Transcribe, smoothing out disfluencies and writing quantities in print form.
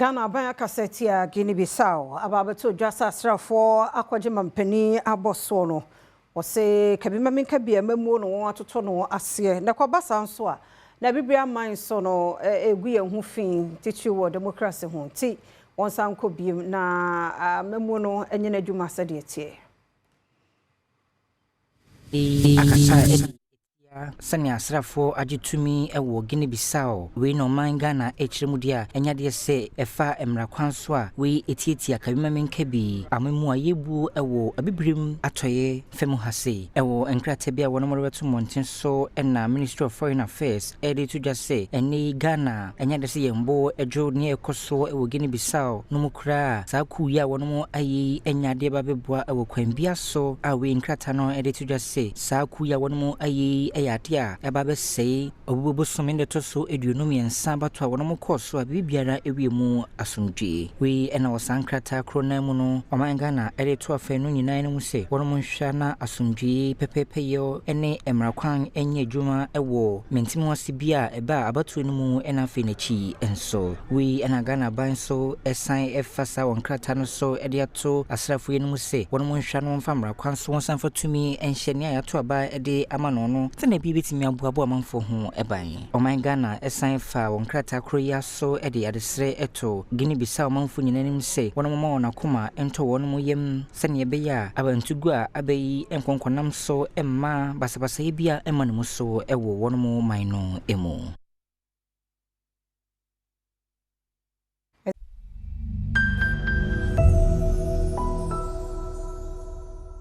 Ghana banya kaseti ya Guinea-Bissau ababeto dwasa asrafo akwaje mampani aboso no wose kabima minkabia mamu no atoto no ase na kwabasa nso a na bibia man so no egu ye hu fin tichi wo democracy ho ti wonsan ko biem na mamu no enye na dwuma sade tie akasa Sanya asrafo agitumi ewo Guinea-Bissau we no man Ghana echremudia enyade se efa emra kwanso a we etietia kabima menkabi amemu ayebu ewo abibrim atoye femu hase ewo enkrate bia wono morebeto monten so na Ministry of Foreign Affairs ede to just say eni Ghana enyade se yembo ejo ne ekoso ewo Guinea-Bissau no mukra sa kuya wono mo ayi enyade babeboa ewo kwanbia so a we enkrata no ede to just say sa kuya wono mo ayi yatia ebabe sei obubo somende toso eduonum yensa bato a wonom koso a bibiara ewiemu asomdwe we ena wasankrata krona mu no omanga na ede to afenu nyina no se wonom hwa na asomdwe pepepeyo ene emrakwan enye dwuma ewo mentimu wase bia eba abato no mu ena fenachi enso we ena Ghana ban so esan efasa wonkrata no so ede ato asrafo yenu se wonom hwa no mfamra kwan so wonsan fatumi enhye ne ayato aba ede amano no na bibitimi abuabo amanfo ho eban oman Ghana esan fa wonkrata kroya so ede adesre eto Guinea-Bissau amanfo nyinanim se wonom ma wona koma ento wonom yem sene beya abantugu a abayi enkonkonam so emma basabasa bia emanim so ewo wonom man no emu